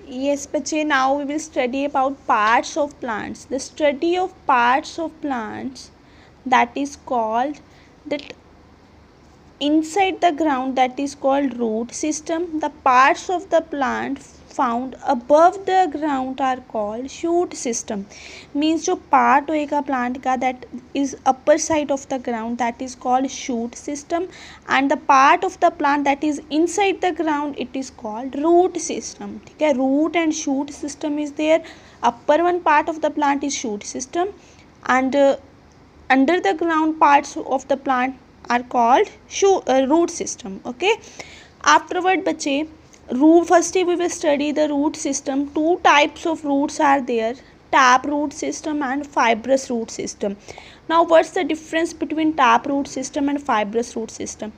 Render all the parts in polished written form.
Yes, बच्चे, now we will study about parts of plants. The study of parts of plants, that is called, that inside the ground, that is called root system. The parts of the plant found above the ground are called shoot system. Means जो part होएगा plant का that is upper side of the ground, that is called shoot system, and the part of the plant that is inside the ground, it is called root system. ठीक है, root and shoot system is there. Upper one part of the plant is shoot system, and under the ground parts of the plant are called root system. Okay, afterward बच्चे, root, firstly we will study the root system. Two types of roots are there, tap root system and fibrous root system. Now what's the difference between tap root system and fibrous root system?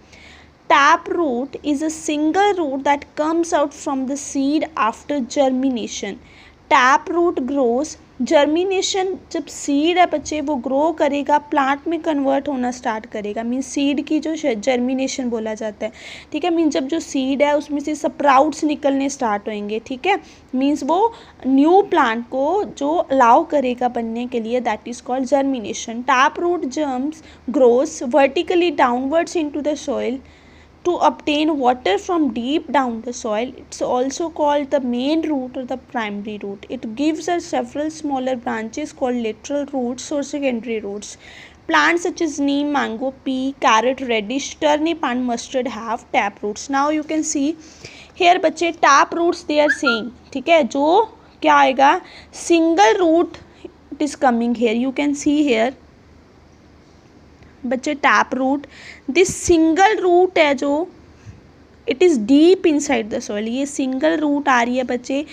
Tap root is a single root that comes out from the seed after germination. Tap root grows, germination, जब seed है बच्चे वो grow करेगा, plant में convert होना start करेगा. Means seed की जो जर्मिनेशन बोला जाता है. ठीक है, मीन्स जब जो सीड है उसमें से स्प्राउट्स निकलने स्टार्ट होंगे. ठीक है, मीन्स वो न्यू प्लांट को जो अलाउ करेगा बनने के लिए, that is called germination. Tap root germs grows vertically downwards into the soil to obtain water from deep down the soil. It's also called the main root or the primary root. It gives us several smaller branches called lateral roots or secondary roots. Plants such as neem, mango, pea, carrot, radish, turnip and mustard have tap roots. Now you can see here बच्चे tap roots they are saying. ठीक है, जो क्या आएगा, single root it is coming here. You can see here बच्चे tap root, this single root है जो it is deep inside the soil. ये सिंगल रूट आ रही है बच्चे,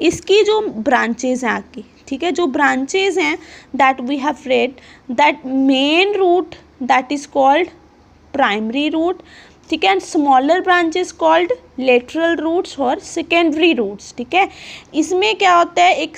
इसकी जो ब्रांचेज हैं आगे. ठीक है, जो ब्रांचेज हैं that we have read, that main root that is called primary root. ठीक है, and smaller branches called lateral roots और सेकेंडरी रूट्स. ठीक है, इसमें क्या होता है, एक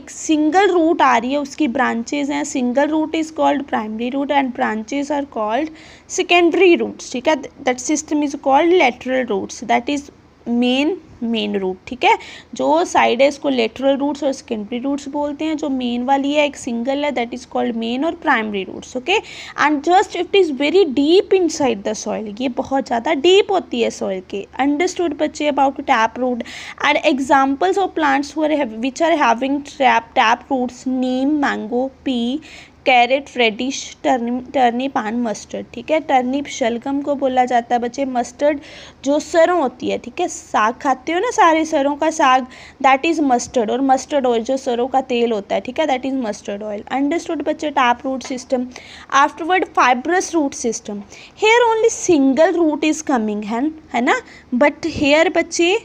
सिंगल रूट आ रही है, उसकी ब्रांचेस हैं. Single root is called primary root and branches are called secondary roots. ठीक है, that system is called lateral roots, that is main root. ठीक है, जो साइड है इसको लेटरल रूट्स और सेकेंडरी रूट्स बोलते हैं. जो मेन वाली है एक सिंगल है, दैट इज कॉल्ड मेन और primary roots. Okay, and just it is very deep inside the soil, ये बहुत ज़्यादा डीप होती है सॉइल के. अंडरस्टूड बच्चे about tap root and examples of plants which are having tap roots, neem, mango, pea, carrot, radish, turnip and mustard. ठीक है, turnip शलगम को बोला जाता है बच्चे. मस्टर्ड जो सरों होती है, ठीक है, साग खाते हो ना सारे, सरों का साग, दैट इज मस्टर्ड. और मस्टर्ड ऑयल जो सरों का तेल होता है, ठीक है, that is mustard oil. Understood बच्चे tap root system. Afterward fibrous root system. Here only single root is coming है ना, बट हेयर बच्चे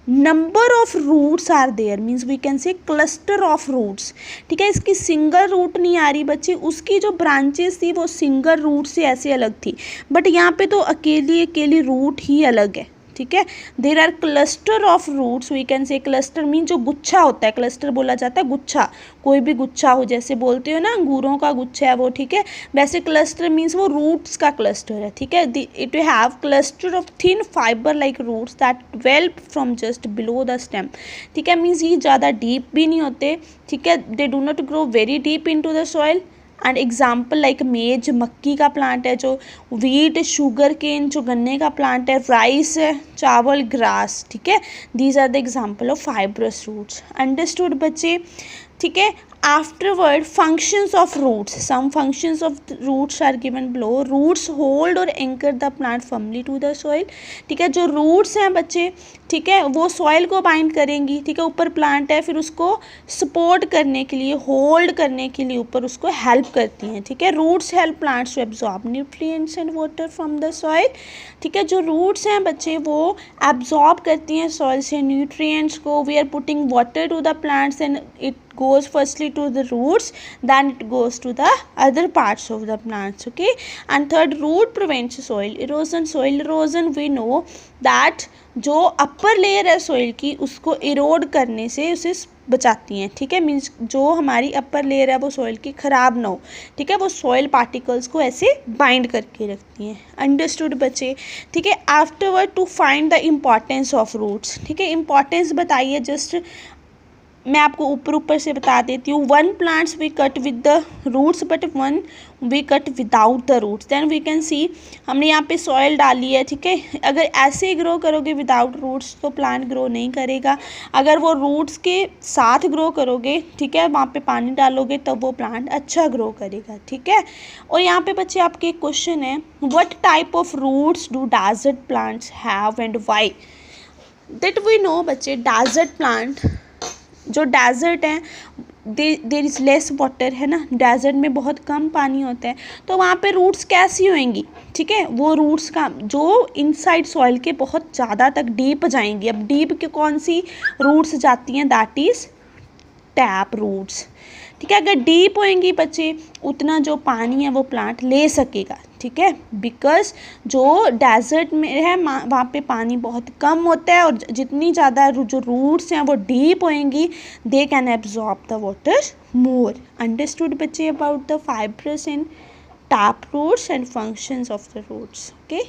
number of roots are there, means we can say cluster of roots. ठीक है, इसकी single root नहीं आ रही बच्चे, उसकी जो ब्रांचेस थी वो सिंगल रूट से ऐसे अलग थी, बट यहाँ पे तो अकेली रूट ही अलग है. ठीक है, there are cluster of roots, we can say cluster mean जो गुच्छा होता है, क्लस्टर बोला जाता है गुच्छा, कोई भी गुच्छा हो, जैसे बोलते हो ना अंगूरों का गुच्छा है वो. ठीक है, वैसे क्लस्टर मीन्स वो रूट्स का क्लस्टर है. ठीक है, it have cluster of thin fibre like roots that develop from just below the stem. ठीक है, मीन्स ये ज़्यादा डीप भी नहीं होते. ठीक है, they do not grow very deep into the soil. And example like maize, मक्की का प्लांट है, जो वीट, शुगर केन जो गन्ने का प्लांट है, राइस है, चावल, ग्रास. ठीक है, these are the example of fibrous roots. Understood बच्चे. ठीक है, afterward functions of roots, some functions of roots are given below. Roots hold or anchor the plant firmly to the soil. ठीक है, जो roots हैं बच्चे, ठीक है, वो soil को bind करेंगी. ठीक है, ऊपर plant है, फिर उसको support करने के लिए, hold करने के लिए ऊपर उसको help करती हैं. ठीक है, roots help plants to absorb nutrients and water from the soil. ठीक है, जो roots हैं बच्चे वो absorb करती हैं soil से nutrients को. We are putting water to the plants and it goes firstly to the roots, then it goes to the other parts of the plants. Okay, and third, root prevents soil erosion. Soil erosion we know that जो upper layer है soil की उसको इरोड करने से, उसे बचाती हैं, ठीक है। मीन्स जो हमारी अपर लेयर है वो सॉइल की ख़राब ना हो, ठीक है। वो सॉइल पार्टिकल्स को ऐसे बाइंड करके रखती हैं। अंडरस्टूड बच्चे, ठीक है। Afterward to find the importance of roots, ठीक है। इम्पॉर्टेंस बताइए, जस्ट मैं आपको ऊपर से बता देती हूँ। One plants we cut with the roots but one we cut without the roots. Then we can see, हमने यहाँ पे सॉइल डाली है, ठीक है। अगर ऐसे ही ग्रो करोगे विदाउट रूट्स तो प्लांट ग्रो नहीं करेगा। अगर वो रूट्स के साथ ग्रो करोगे, ठीक है, वहाँ पे पानी डालोगे तब वो प्लांट अच्छा ग्रो करेगा, ठीक है। और यहाँ पे बच्चे आपके एक क्वेश्चन है, what type of roots do desert plants have and why. That we know बच्चे, डेजर्ट प्लांट जो डेजर्ट है, देर इज़ लेस वाटर, है ना। डेजर्ट में बहुत कम पानी होता है, तो वहाँ पे रूट्स कैसी होंगी, ठीक है। वो रूट्स का जो इनसाइड सॉइल के बहुत ज़्यादा तक डीप जाएंगी। अब डीप के कौन सी रूट्स जाती हैं, दैट इज़ टैप रूट्स, ठीक है। अगर डीप होएंगी बच्चे, उतना जो पानी है वो प्लांट ले सकेगा, ठीक है। बिकॉज जो डेजर्ट में है वहाँ पे पानी बहुत कम होता है, और जितनी ज़्यादा जो रूट्स हैं वो डीप होएंगी, they can absorb the water more. Understood बच्चे about the fibrous and tap roots and functions of the roots, okay.